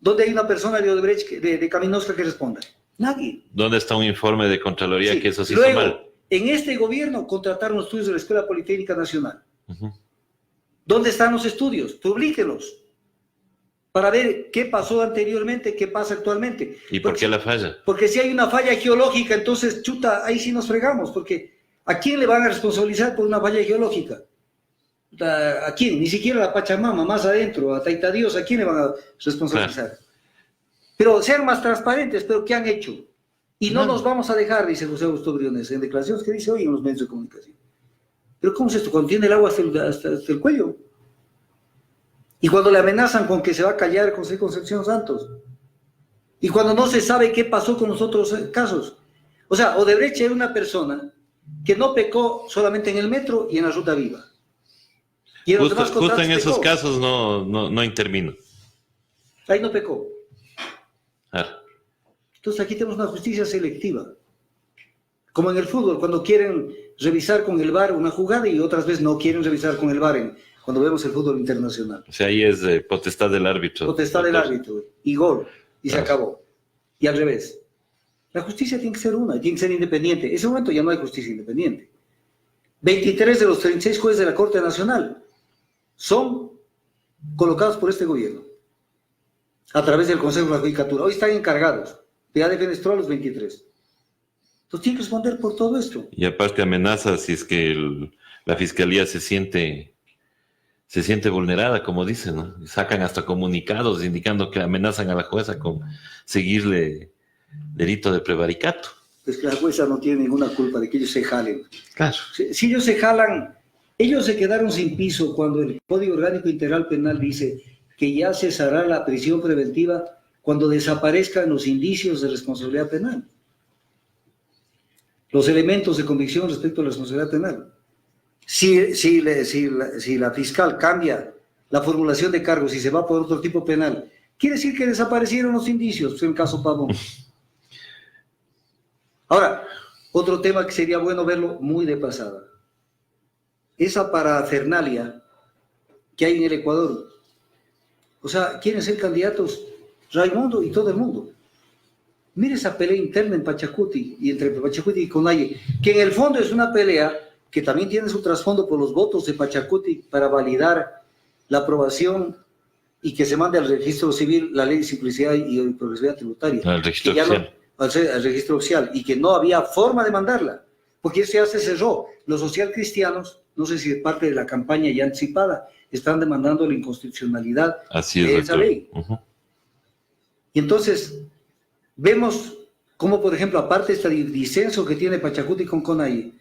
[SPEAKER 1] ¿Dónde hay una persona de Odebrecht, de Kaminowska, que responda? Nadie.
[SPEAKER 2] ¿Dónde está un informe de Contraloría que eso se
[SPEAKER 1] hizo
[SPEAKER 2] mal?
[SPEAKER 1] En este gobierno contrataron estudios de la Escuela Politécnica Nacional. Uh-huh. ¿Dónde están los estudios? Publíquelos para ver qué pasó anteriormente, qué pasa actualmente.
[SPEAKER 2] ¿Y por qué la falla?
[SPEAKER 1] Porque si hay una falla geológica, entonces, chuta, ahí sí nos fregamos, porque ¿a quién le van a responsabilizar por una falla geológica? ¿A quién? Ni siquiera a la Pachamama, más adentro, a Taita Dios, ¿a quién le van a responsabilizar? Claro. Pero sean más transparentes, pero ¿qué han hecho? Y no nos vamos a dejar, dice José Augusto Briones, en declaraciones que dice hoy en los medios de comunicación. ¿Pero cómo es esto? Cuando tiene el agua hasta el cuello. Y cuando le amenazan con que se va a callar José Concepción Santos. Y cuando no se sabe qué pasó con los otros casos. O sea, Odebrecht era una persona que no pecó solamente en el metro y en la Ruta Viva. Y en
[SPEAKER 2] justo en esos casos no intervino.
[SPEAKER 1] Ahí no pecó. Entonces aquí tenemos una justicia selectiva. Como en el fútbol, cuando quieren revisar con el VAR una jugada y otras veces no quieren revisar con el VAR cuando vemos el fútbol internacional.
[SPEAKER 2] O sea, ahí es potestad del árbitro.
[SPEAKER 1] Potestad del árbitro. Y gol. Y se acabó. Y al revés. La justicia tiene que ser una, tiene que ser independiente. En ese momento ya no hay justicia independiente. 23 de los 36 jueces de la Corte Nacional son colocados por este gobierno a través del Consejo de la Judicatura. Hoy están encargados. Ya deben a los 23. Entonces tienen que responder por todo esto.
[SPEAKER 2] Y aparte amenazas si es que la Fiscalía se siente vulnerada, como dicen, ¿no? Sacan hasta comunicados indicando que amenazan a la jueza con seguirle delito de prevaricato.
[SPEAKER 1] Es que la jueza no tiene ninguna culpa de que ellos se jalen.
[SPEAKER 2] Claro.
[SPEAKER 1] Si ellos se jalan, ellos se quedaron sin piso cuando el Código Orgánico Integral Penal dice que ya cesará la prisión preventiva cuando desaparezcan los indicios de responsabilidad penal. Los elementos de convicción respecto a la responsabilidad penal. Si la fiscal cambia la formulación de cargos y se va por otro tipo penal, quiere decir que desaparecieron los indicios, en el caso Pavón. Ahora, otro tema que sería bueno verlo muy de pasada. Esa parafernalia que hay en el Ecuador. O sea, quieren ser candidatos Raimundo y todo el mundo. Mire esa pelea interna en Pachacuti y entre Pachacuti y Conalle, que en el fondo es una pelea que también tiene su trasfondo por los votos de Pachacuti para validar la aprobación y que se mande al registro civil la ley de simplicidad y progresividad tributaria.
[SPEAKER 2] Al registro
[SPEAKER 1] oficial. Al registro oficial, y que no había forma de mandarla, porque eso ya se cerró. Los socialcristianos, no sé si es parte de la campaña ya anticipada, están demandando la inconstitucionalidad de esa ley. Y entonces, vemos cómo, por ejemplo, aparte de este disenso que tiene Pachacuti con Conalle,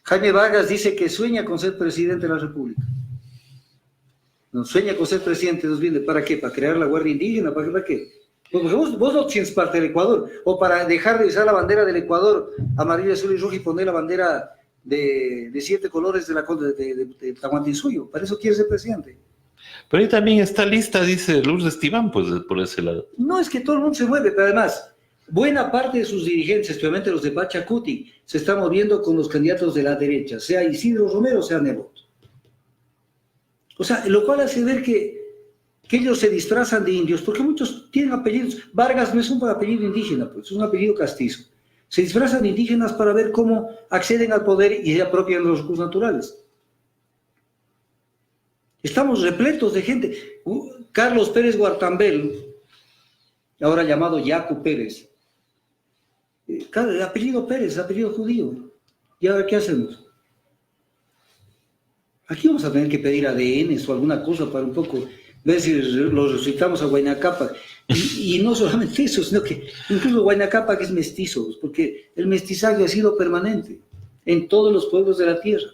[SPEAKER 1] Jaime Vargas dice que sueña con ser presidente de la República. No, sueña con ser presidente, ¿para qué? ¿Para crear la Guardia Indígena? ¿Para qué? Porque vos no tienes parte del Ecuador, o para dejar de usar la bandera del Ecuador, amarilla, azul y roja, y poner la bandera de 7 colores de Tahuantinsuyo. Para eso quieres ser presidente.
[SPEAKER 2] Pero ahí también está lista, dice Lourdes Tibán, pues por ese lado.
[SPEAKER 1] No, es que todo el mundo se mueve, pero además, buena parte de sus dirigentes, especialmente los de Pachacuti, se están moviendo con los candidatos de la derecha, sea Isidro Romero, sea Nebot. O sea, lo cual hace ver que ellos se disfrazan de indios, porque muchos tienen apellidos. Vargas no es un apellido indígena, pues es un apellido castizo. Se disfrazan de indígenas para ver cómo acceden al poder y se apropian de los recursos naturales. Estamos repletos de gente. Carlos Pérez Guartambel, ahora llamado Yacu Pérez, el apellido Pérez, apellido judío. ¿Y ahora qué hacemos? Aquí vamos a tener que pedir ADN o alguna cosa para un poco ver si los resucitamos a Huayna Cápac. Y no solamente eso, sino que incluso Huayna Cápac es mestizo, porque el mestizaje ha sido permanente en todos los pueblos de la tierra.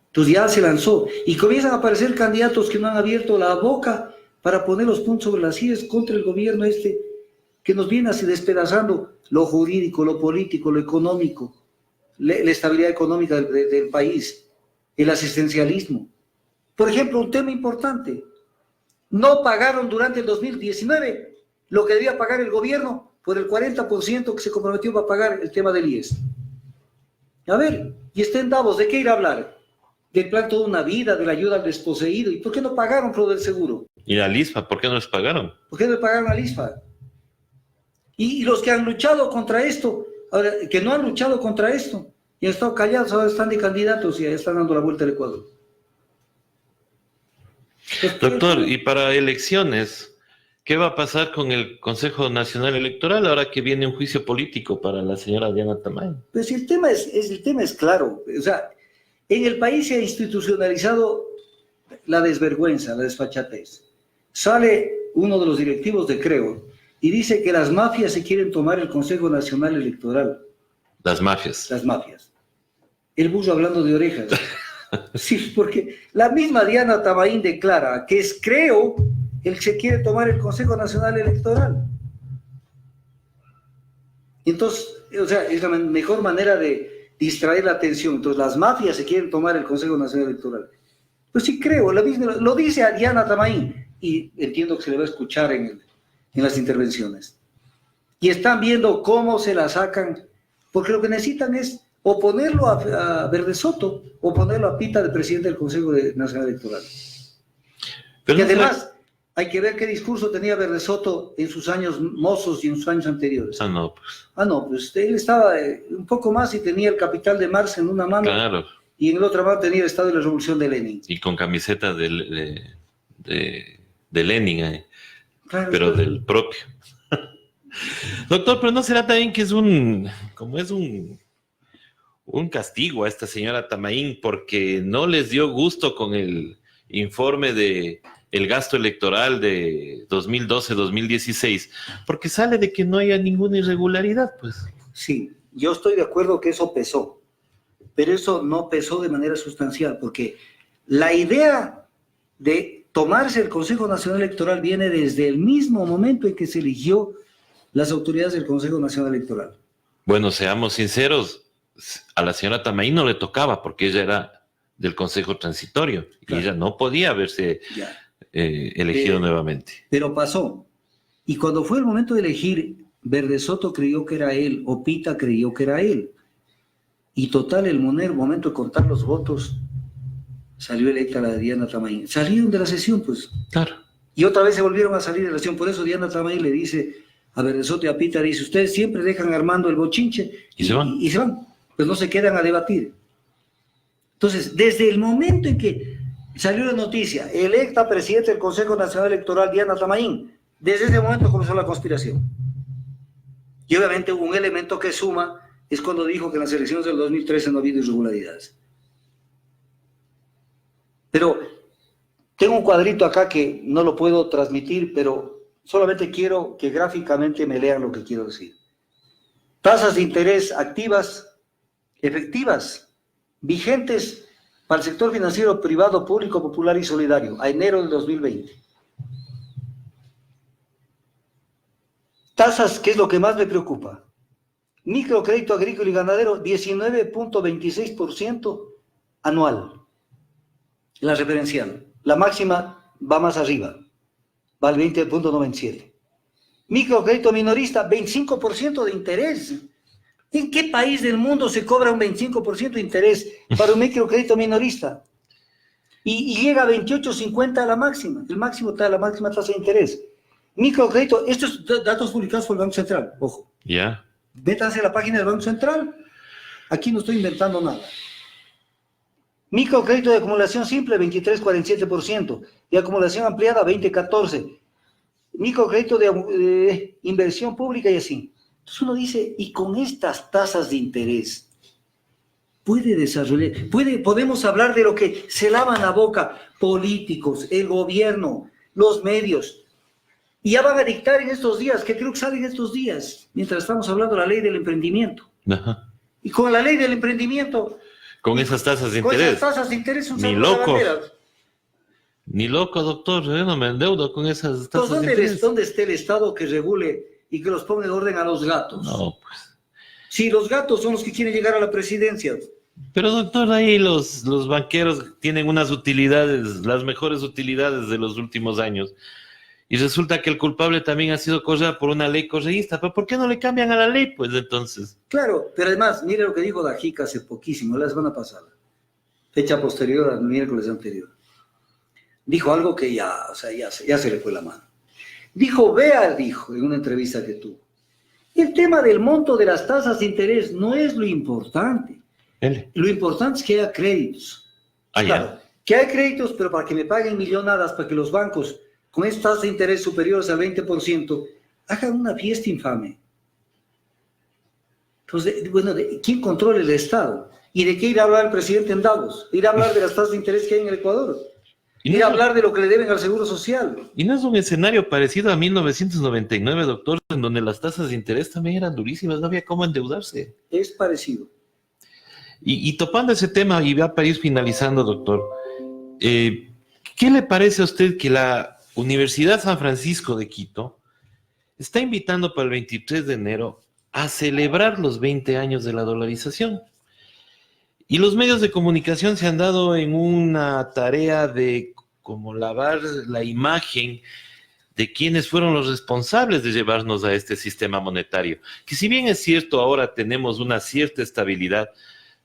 [SPEAKER 1] Entonces ya se lanzó y comienzan a aparecer candidatos que no han abierto la boca para poner los puntos sobre las IES contra el gobierno que nos viene así despedazando lo jurídico, lo político, lo económico, la estabilidad económica del país, el asistencialismo. Por ejemplo, un tema importante, no pagaron durante el 2019 lo que debía pagar el gobierno por el 40% que se comprometió para pagar el tema del IES. A ver, y estén Davos, ¿de qué ir a hablar? Del plan Toda una Vida, de la ayuda al desposeído. ¿Y por qué no pagaron lo del seguro?
[SPEAKER 2] ¿Y la ISFA? ¿Por qué no les pagaron?
[SPEAKER 1] ¿Por qué no le pagaron a la ISFA? Y los que han luchado contra esto, ahora, que no han luchado contra esto, y han estado callados, ahora están de candidatos y ya están dando la vuelta al Ecuador.
[SPEAKER 2] Doctor, y para elecciones, ¿qué va a pasar con el Consejo Nacional Electoral ahora que viene un juicio político para la señora Diana Tamay?
[SPEAKER 1] Pues el tema es claro. O sea, en el país se ha institucionalizado la desvergüenza, la desfachatez. Sale uno de los directivos de Creo y dice que las mafias se quieren tomar el Consejo Nacional Electoral.
[SPEAKER 2] Las mafias.
[SPEAKER 1] Las mafias. El burro hablando de orejas. Sí, porque la misma Diana Tamaín declara que es Creo el que se quiere tomar el Consejo Nacional Electoral. Entonces, o sea, es la mejor manera de distraer la atención. Entonces, las mafias se quieren tomar el Consejo Nacional Electoral. Pues sí, Creo, lo dice a Diana Tamaín, y entiendo que se le va a escuchar en las intervenciones. Y están viendo cómo se la sacan, porque lo que necesitan es o ponerlo a Verde Soto o ponerlo a Pita de presidente del Consejo Nacional Electoral. Pero y además, hay que ver qué discurso tenía Verde Soto en sus años mozos y en sus años anteriores. Pues él estaba un poco más y tenía el Capital de Marx en una mano.
[SPEAKER 2] Claro.
[SPEAKER 1] Y en la otra mano tenía el Estado de la Revolución de Lenin.
[SPEAKER 2] Y con camiseta de Lenin, claro, pero pues, del propio. Doctor, pero ¿no será también que es un castigo a esta señora Tamaín porque no les dio gusto con el informe de el gasto electoral de 2012-2016? Porque sale de que no haya ninguna irregularidad, pues.
[SPEAKER 1] Sí, yo estoy de acuerdo que eso pesó, pero eso no pesó de manera sustancial, porque la idea de tomarse el Consejo Nacional Electoral viene desde el mismo momento en que se eligió las autoridades del Consejo Nacional Electoral.
[SPEAKER 2] Bueno, seamos sinceros, a la señora Tamaín no le tocaba porque ella era del Consejo Transitorio y ella no podía haberse elegido nuevamente.
[SPEAKER 1] Pero pasó. Y cuando fue el momento de elegir, Verde Soto creyó que era él, Opita creyó que era él. Y total, el momento de contar los votos, salió electa la de Diana Tamaín. Salieron de la sesión, pues.
[SPEAKER 2] Claro.
[SPEAKER 1] Y otra vez se volvieron a salir de la sesión. Por eso Diana Tamaín le dice a Verde Soto y a Pita, dice, ustedes siempre dejan armando el bochinche
[SPEAKER 2] y se van.
[SPEAKER 1] Y se van. Pues no se quedan a debatir. Entonces, desde el momento en que salió la noticia, electa presidente del Consejo Nacional Electoral Diana Tamaín, desde ese momento comenzó la conspiración. Y obviamente un elemento que suma es cuando dijo que en las elecciones del 2013 no ha habido irregularidades. Pero tengo un cuadrito acá que no lo puedo transmitir, pero solamente quiero que gráficamente me lean lo que quiero decir. Tasas de interés activas, efectivas, vigentes para el sector financiero privado, público, popular y solidario, a enero del 2020. Tasas, que es lo que más me preocupa. Microcrédito agrícola y ganadero, 19.26% anual. La referencial. La máxima va más arriba, va al 20.97. Microcrédito minorista, 25% de interés. ¿En qué país del mundo se cobra un 25% de interés para un microcrédito minorista? Y llega a 28.50 la máxima, la máxima tasa de interés. Microcrédito, estos datos publicados por el Banco Central, ojo.
[SPEAKER 2] Ya.
[SPEAKER 1] Métanse a la página del Banco Central, aquí no estoy inventando nada. Microcrédito de acumulación simple, 23.47%, de acumulación ampliada, 20.14%. Microcrédito de inversión pública y así. Entonces uno dice, y con estas tasas de interés, podemos hablar de lo que se lavan la boca políticos, el gobierno, los medios, y ya van a dictar en estos días, que creo que salen estos días, mientras estamos hablando de la ley del emprendimiento.
[SPEAKER 2] Ajá.
[SPEAKER 1] Y con la ley del emprendimiento...
[SPEAKER 2] Con esas tasas de interés.
[SPEAKER 1] Con esas tasas de interés.
[SPEAKER 2] Ni loco. Ni loco, doctor. Yo no me endeudo con esas tasas de interés.
[SPEAKER 1] ¿Dónde está el Estado que regule y que los ponga en orden a los gatos?
[SPEAKER 2] No, pues.
[SPEAKER 1] Sí, los gatos son los que quieren llegar a la presidencia.
[SPEAKER 2] Pero, doctor, ahí los banqueros tienen unas utilidades, las mejores utilidades de los últimos años. Y resulta que el culpable también ha sido corregido por una ley correísta. ¿Pero por qué no le cambian a la ley, pues, entonces?
[SPEAKER 1] Claro, pero además, mire lo que dijo Dajica hace poquísimo, la semana pasada, fecha posterior al miércoles anterior. Dijo algo que ya se le fue la mano. Dijo en una entrevista que tuvo, el tema del monto de las tasas de interés no es lo importante. Lo importante es que haya créditos. Claro, que haya créditos, pero para que me paguen millonadas, para que los bancos... con estas tasas de interés superiores al 20%, hagan una fiesta infame. Entonces, bueno, ¿quién controla el Estado? ¿Y de qué ir a hablar el presidente en Davos? Ir a hablar de las tasas de interés que hay en el Ecuador. Ir a hablar de lo que le deben al Seguro Social.
[SPEAKER 2] ¿Y no es un escenario parecido a 1999, doctor, en donde las tasas de interés también eran durísimas, no había cómo endeudarse?
[SPEAKER 1] Es parecido.
[SPEAKER 2] Y topando ese tema, y va para ir finalizando, doctor, ¿qué le parece a usted que la Universidad San Francisco de Quito está invitando para el 23 de enero a celebrar los 20 años de la dolarización? Y los medios de comunicación se han dado en una tarea de como lavar la imagen de quienes fueron los responsables de llevarnos a este sistema monetario, que si bien es cierto ahora tenemos una cierta estabilidad,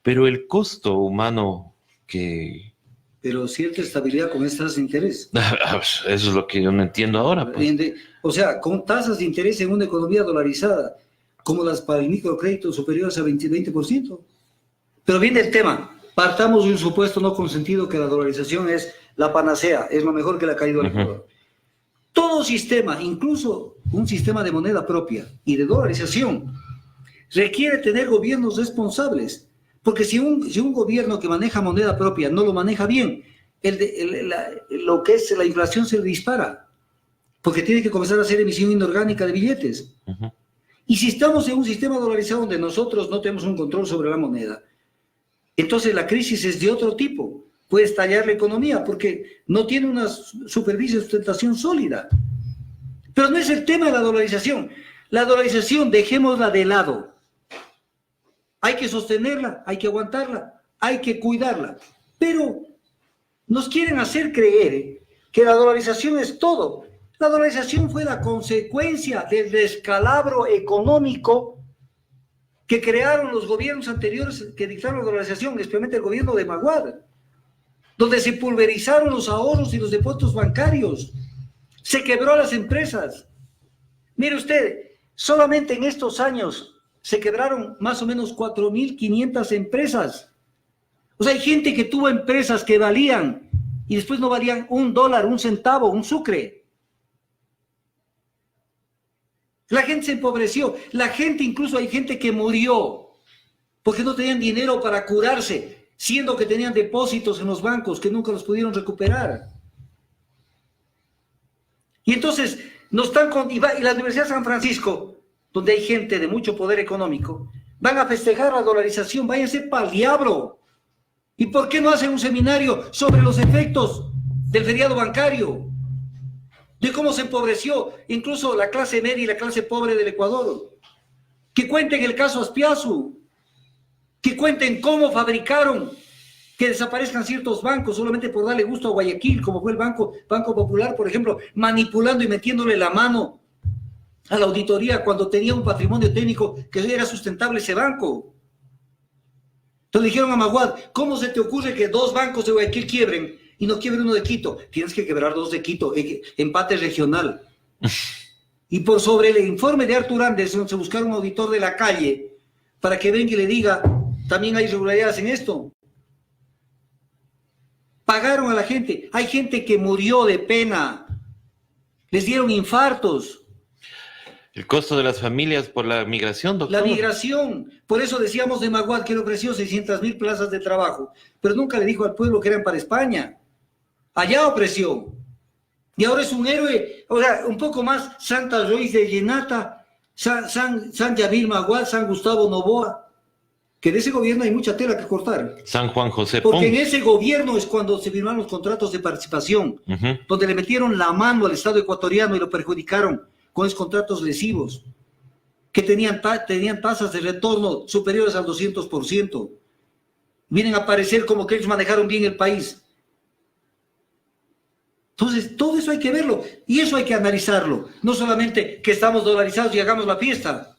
[SPEAKER 2] pero el costo humano que...
[SPEAKER 1] Pero cierta estabilidad con estas tasas de interés.
[SPEAKER 2] Eso es lo que yo no entiendo ahora. Pues.
[SPEAKER 1] O sea, con tasas de interés en una economía dolarizada, como las para el microcrédito superiores a 20%. Pero viene el tema. Partamos de un supuesto no consentido que la dolarización es la panacea, es lo mejor que le ha caído al Ecuador. Todo sistema, incluso un sistema de moneda propia y de dolarización, requiere tener gobiernos responsables. Porque si un gobierno que maneja moneda propia no lo maneja bien, lo que es la inflación se le dispara, porque tiene que comenzar a hacer emisión inorgánica de billetes. Y si estamos en un sistema dolarizado donde nosotros no tenemos un control sobre la moneda, entonces la crisis es de otro tipo. Puede estallar la economía porque no tiene una superficie de sustentación sólida. Pero no es el tema de la dolarización. La dolarización, dejémosla de lado. Hay que sostenerla, hay que aguantarla, hay que cuidarla. Pero nos quieren hacer creer que la dolarización es todo. La dolarización fue la consecuencia del descalabro económico que crearon los gobiernos anteriores que dictaron la dolarización, especialmente el gobierno de Maguad, donde se pulverizaron los ahorros y los depósitos bancarios, se quebró a las empresas. Mire usted, solamente en estos años se quebraron más o menos 4.500 empresas. O sea, hay gente que tuvo empresas que valían y después no valían $1, 1 centavo, un sucre. La gente se empobreció. La gente, incluso hay gente que murió porque no tenían dinero para curarse, siendo que tenían depósitos en los bancos que nunca los pudieron recuperar. Y entonces nos están y la Universidad de San Francisco, donde hay gente de mucho poder económico, van a festejar la dolarización. Váyanse para el diablo. ¿Y por qué no hacen un seminario sobre los efectos del feriado bancario? De cómo se empobreció incluso la clase media y la clase pobre del Ecuador. Que cuenten el caso Aspiazu. Que cuenten cómo fabricaron que desaparezcan ciertos bancos solamente por darle gusto a Guayaquil, como fue el Banco Popular, por ejemplo, manipulando y metiéndole la mano a la auditoría cuando tenía un patrimonio técnico que era sustentable ese banco. Entonces dijeron a Maguad, ¿cómo se te ocurre que 2 bancos de Guayaquil quiebren y no quiebre uno de Quito? Tienes que quebrar 2 de Quito, empate regional. Y por sobre el informe de Artur Anderson se buscaron un auditor de la calle para que venga y le diga, también hay irregularidades en esto. Pagaron a la gente. Hay gente que murió de pena. Les dieron infartos.
[SPEAKER 2] El costo de las familias por la migración, doctor.
[SPEAKER 1] La migración. Por eso decíamos de Maguad que le ofreció 600.000 plazas de trabajo, pero nunca le dijo al pueblo que eran para España. Allá ofreció. Y ahora es un héroe, o sea, un poco más Santa Ruiz de Llenata, San Yavil Maguad, San Gustavo Novoa, que de ese gobierno hay mucha tela que cortar.
[SPEAKER 2] San Juan José Pons.
[SPEAKER 1] Porque en ese gobierno es cuando se firmaron los contratos de participación, donde le metieron la mano al Estado ecuatoriano y lo perjudicaron con esos contratos lesivos, que tenían tasas de retorno superiores al 200%. Vienen a parecer como que ellos manejaron bien el país. Entonces, todo eso hay que verlo, y eso hay que analizarlo. No solamente que estamos dolarizados y hagamos la fiesta.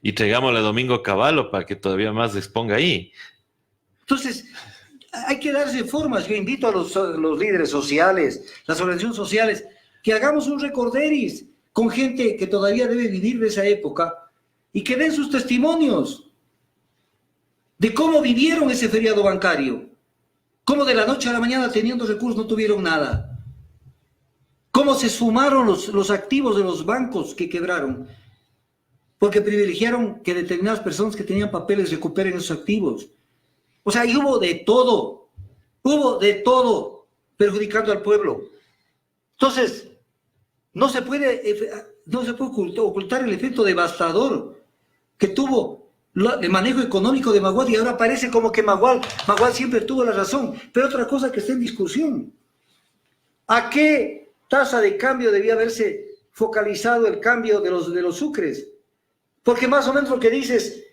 [SPEAKER 2] Y traigámosle a Domingo Cavallo para que todavía más se exponga ahí.
[SPEAKER 1] Entonces, hay que darse formas. Yo invito a los líderes sociales, las organizaciones sociales, que hagamos un recorderis con gente que todavía debe vivir de esa época y que den sus testimonios de cómo vivieron ese feriado bancario, cómo de la noche a la mañana teniendo recursos no tuvieron nada, cómo se esfumaron los activos de los bancos que quebraron, porque privilegiaron que determinadas personas que tenían papeles recuperen esos activos. O sea, y hubo de todo perjudicando al pueblo. Entonces, no se puede ocultar el efecto devastador que tuvo el manejo económico de Maguad, y ahora parece como que Maguad siempre tuvo la razón. Pero otra cosa que está en discusión, ¿a qué tasa de cambio debía haberse focalizado el cambio de los sucres? Porque más o menos lo que dices,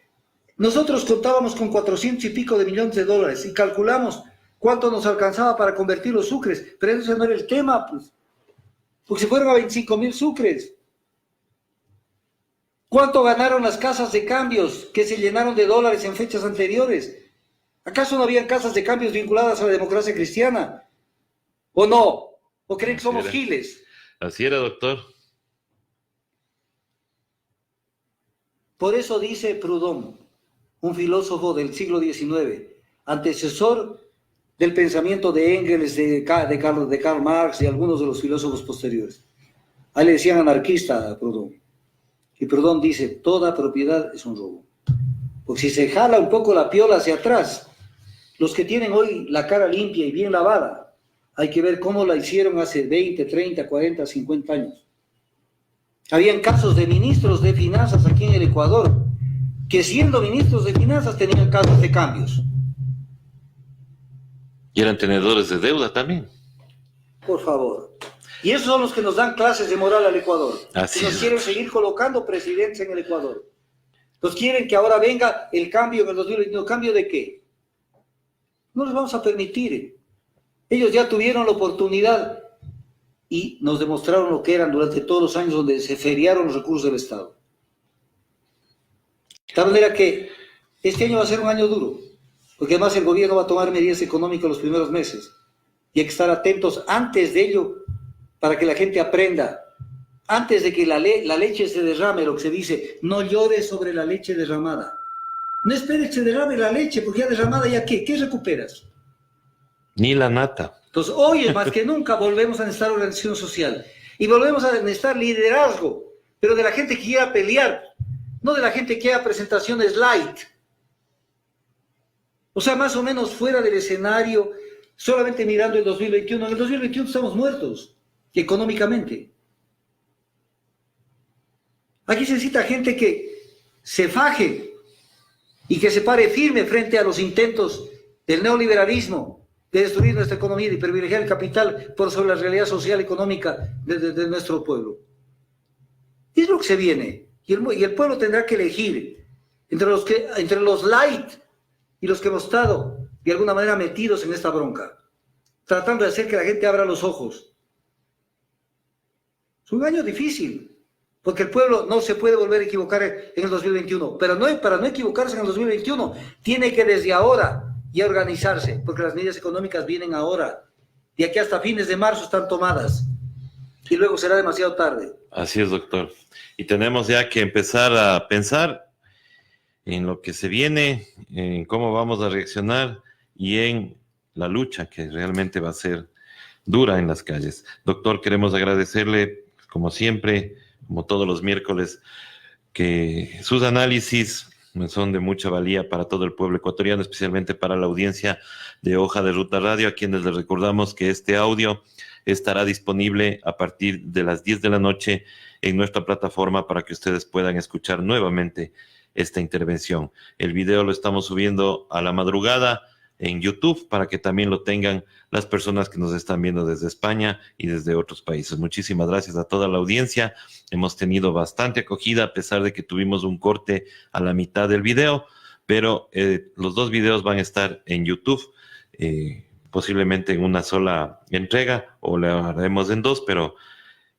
[SPEAKER 1] nosotros contábamos con 400 y pico de millones de dólares y calculamos cuánto nos alcanzaba para convertir los sucres, pero ese no era el tema, pues. Porque se fueron a 25.000 sucres. ¿Cuánto ganaron las casas de cambios que se llenaron de dólares en fechas anteriores? ¿Acaso no habían casas de cambios vinculadas a la democracia cristiana? ¿O no? ¿O creen que somos giles?
[SPEAKER 2] Así era, doctor.
[SPEAKER 1] Por eso dice Proudhon, un filósofo del siglo XIX, antecesor del pensamiento de Engels, de Karl Marx y algunos de los filósofos posteriores. A él le decían anarquista a Proudhon. Y Proudhon dice, toda propiedad es un robo. Porque si se jala un poco la piola hacia atrás, los que tienen hoy la cara limpia y bien lavada, hay que ver cómo la hicieron hace 20, 30, 40, 50 años. Habían casos de ministros de finanzas aquí en el Ecuador, que siendo ministros de finanzas tenían casos de cambios.
[SPEAKER 2] Y eran tenedores de deuda también.
[SPEAKER 1] Por favor. Y esos son los que nos dan clases de moral al Ecuador.
[SPEAKER 2] Así
[SPEAKER 1] y nos
[SPEAKER 2] es.
[SPEAKER 1] quieren seguir colocando presidentes en el Ecuador. Nos quieren que ahora venga el cambio en el 2021. ¿Cambio de qué? No les vamos a permitir. Ellos ya tuvieron la oportunidad y nos demostraron lo que eran durante todos los años donde se feriaron los recursos del Estado. De tal manera que este año va a ser un año duro, porque además el gobierno va a tomar medidas económicas los primeros meses. Y hay que estar atentos antes de ello para que la gente aprenda. Antes de que la leche se derrame, lo que se dice, no llores sobre la leche derramada. No esperes que se derrame la leche, porque ya derramada, ¿ya qué? ¿Qué recuperas?
[SPEAKER 2] Ni la nata.
[SPEAKER 1] Entonces, hoy es más que nunca volvemos a necesitar organización social. Y volvemos a necesitar liderazgo, pero de la gente que quiera pelear, no de la gente que haga presentaciones light. O sea, más o menos fuera del escenario, solamente mirando el 2021. En el 2021 estamos muertos, económicamente. Aquí se necesita gente que se faje y que se pare firme frente a los intentos del neoliberalismo de destruir nuestra economía y privilegiar el capital por sobre la realidad social y económica de nuestro pueblo. Y es lo que se viene. Y el pueblo tendrá que elegir entre los light y los que hemos estado de alguna manera metidos en esta bronca, tratando de hacer que la gente abra los ojos. Es un año difícil, porque el pueblo no se puede volver a equivocar en el 2021, pero para no equivocarse en el 2021, tiene que desde ahora ya organizarse, porque las medidas económicas vienen ahora. De aquí hasta fines de marzo están tomadas, y luego será demasiado tarde.
[SPEAKER 2] Así es, doctor. Y tenemos ya que empezar a pensar en lo que se viene, en cómo vamos a reaccionar y en la lucha que realmente va a ser dura en las calles. Doctor, queremos agradecerle, como siempre, como todos los miércoles, que sus análisis son de mucha valía para todo el pueblo ecuatoriano, especialmente para la audiencia de Hoja de Ruta Radio, a quienes les recordamos que este audio estará disponible a partir de las 10 de la noche en nuestra plataforma para que ustedes puedan escuchar nuevamente esta intervención. El video lo estamos subiendo a la madrugada en YouTube para que también lo tengan las personas que nos están viendo desde España y desde otros países. Muchísimas gracias a toda la audiencia. Hemos tenido bastante acogida a pesar de que tuvimos un corte a la mitad del video, pero los dos videos van a estar en YouTube, posiblemente en una sola entrega o la haremos en dos, pero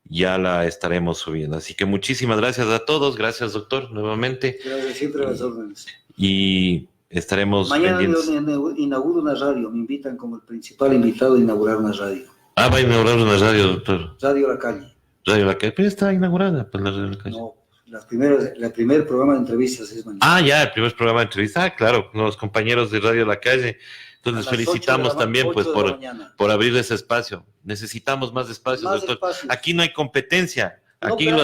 [SPEAKER 2] ya la estaremos subiendo. Así que muchísimas gracias a todos. Gracias, doctor, nuevamente.
[SPEAKER 1] Gracias, siempre a las órdenes.
[SPEAKER 2] Y estaremos
[SPEAKER 1] mañana
[SPEAKER 2] pendientes.
[SPEAKER 1] Yo inauguro una radio, me invitan como el principal invitado a inaugurar una radio.
[SPEAKER 2] Ah, va a inaugurar una radio, doctor.
[SPEAKER 1] Radio La Calle.
[SPEAKER 2] Radio La Calle, pero está inaugurada, pues la Radio La Calle.
[SPEAKER 1] No, el primer programa de entrevistas es mañana.
[SPEAKER 2] Ah, ya, el primer programa de entrevistas. Ah, claro, los compañeros de Radio La Calle. Entonces felicitamos también pues por abrir ese espacio. Necesitamos más espacios, doctor. Espacios. Aquí no hay competencia. Aquí no,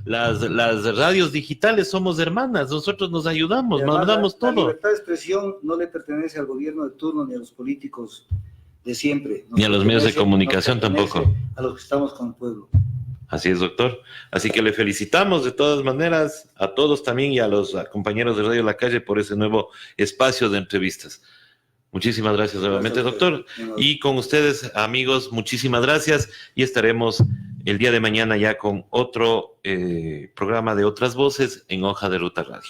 [SPEAKER 2] las radios digitales somos hermanas. Nosotros nos ayudamos, mandamos todo. La
[SPEAKER 1] libertad de expresión no le pertenece al gobierno de turno ni a los políticos de siempre.
[SPEAKER 2] Ni a los medios de comunicación tampoco.
[SPEAKER 1] A los que estamos con el pueblo.
[SPEAKER 2] Así es, doctor. Así que le felicitamos de todas maneras a todos también y a los compañeros de Radio La Calle por ese nuevo espacio de entrevistas. Muchísimas gracias nuevamente, doctor. Y con ustedes, amigos, muchísimas gracias. Y estaremos el día de mañana ya con otro programa de Otras Voces en Hoja de Ruta Radio.